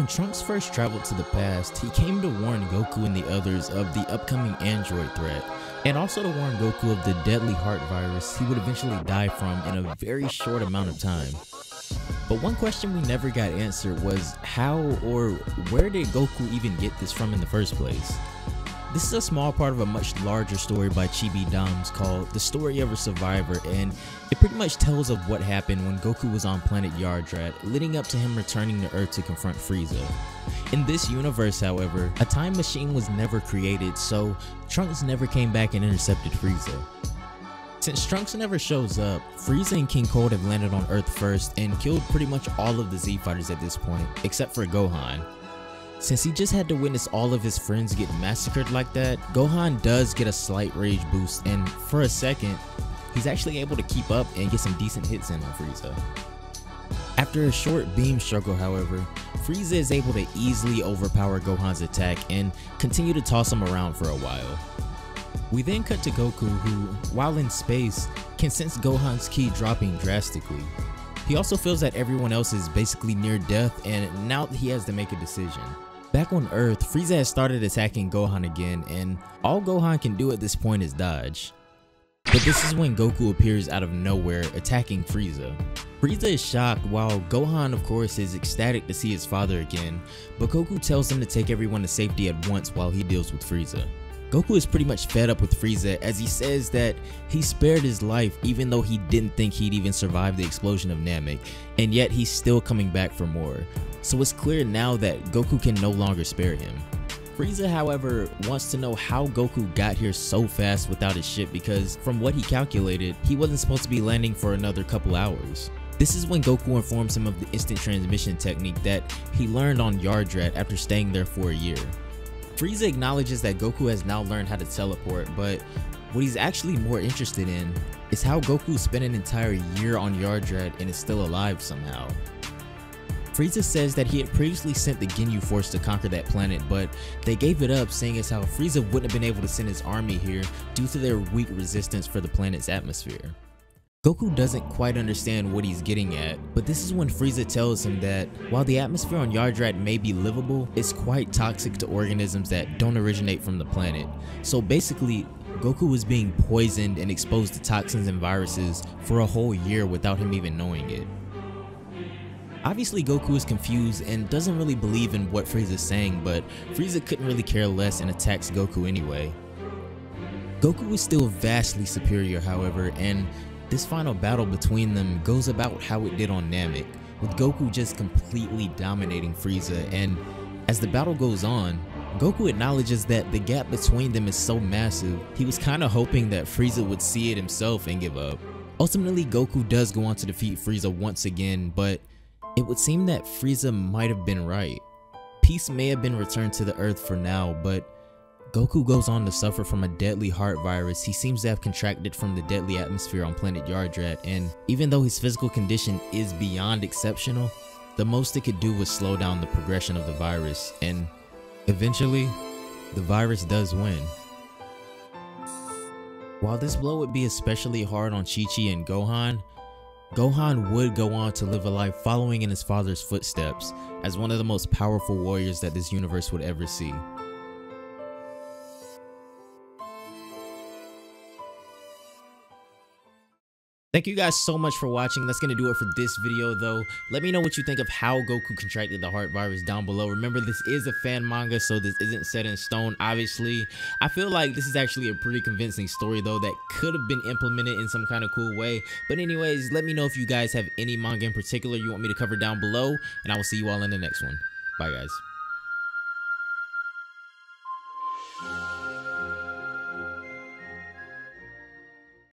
When Trunks first traveled to the past, he came to warn Goku and the others of the upcoming android threat, and also to warn Goku of the deadly heart virus he would eventually die from in a very short amount of time. But one question we never got answered was how or where did Goku even get this from in the first place? This is a small part of a much larger story by Chibi Dams called The Story of a Survivor, and it pretty much tells of what happened when Goku was on planet Yardrat, leading up to him returning to Earth to confront Frieza. In this universe, however, a time machine was never created, so Trunks never came back and intercepted Frieza. Since Trunks never shows up, Frieza and King Cold have landed on Earth first and killed pretty much all of the Z Fighters at this point, except for Gohan. Since he just had to witness all of his friends get massacred like that, Gohan does get a slight rage boost, and for a second, he's actually able to keep up and get some decent hits in on Frieza. After a short beam struggle, however, Frieza is able to easily overpower Gohan's attack and continue to toss him around for a while. We then cut to Goku, who, while in space, can sense Gohan's ki dropping drastically. He also feels that everyone else is basically near death, and now he has to make a decision. Back on Earth, Frieza has started attacking Gohan again, and all Gohan can do at this point is dodge. But this is when Goku appears out of nowhere, attacking Frieza. Frieza is shocked, while Gohan of course is ecstatic to see his father again, but Goku tells him to take everyone to safety at once while he deals with Frieza. Goku is pretty much fed up with Frieza, as he says that he spared his life even though he didn't think he'd even survive the explosion of Namek, and yet he's still coming back for more. So it's clear now that Goku can no longer spare him. Frieza, however, wants to know how Goku got here so fast without his ship, because from what he calculated, he wasn't supposed to be landing for another couple hours. This is when Goku informs him of the instant transmission technique that he learned on Yardrat after staying there for a year. Frieza acknowledges that Goku has now learned how to teleport, but what he's actually more interested in is how Goku spent an entire year on Yardrat and is still alive somehow. Frieza says that he had previously sent the Ginyu Force to conquer that planet, but they gave it up, saying as how Frieza wouldn't have been able to send his army here due to their weak resistance for the planet's atmosphere. Goku doesn't quite understand what he's getting at, but this is when Frieza tells him that while the atmosphere on Yardrat may be livable, it's quite toxic to organisms that don't originate from the planet. So basically, Goku was being poisoned and exposed to toxins and viruses for a whole year without him even knowing it. Obviously, Goku is confused and doesn't really believe in what Frieza is saying, but Frieza couldn't really care less and attacks Goku anyway. Goku is still vastly superior, however, and this final battle between them goes about how it did on Namek, with Goku just completely dominating Frieza, and as the battle goes on, Goku acknowledges that the gap between them is so massive, he was kinda hoping that Frieza would see it himself and give up. Ultimately, Goku does go on to defeat Frieza once again, but it would seem that Frieza might have been right. Peace may have been returned to the Earth for now, but Goku goes on to suffer from a deadly heart virus he seems to have contracted from the deadly atmosphere on planet Yardrat, and even though his physical condition is beyond exceptional, the most it could do was slow down the progression of the virus, and eventually, the virus does win. While this blow would be especially hard on Chi-Chi and Gohan, Gohan would go on to live a life following in his father's footsteps as one of the most powerful warriors that this universe would ever see. Thank you guys so much for watching. That's going to do it for this video though. Let me know what you think of how Goku contracted the heart virus down below. Remember, this is a fan manga, so this isn't set in stone, obviously. I feel like this is actually a pretty convincing story though that could have been implemented in some kind of cool way. But anyways, let me know if you guys have any manga in particular you want me to cover down below, and I will see you all in the next one. Bye guys.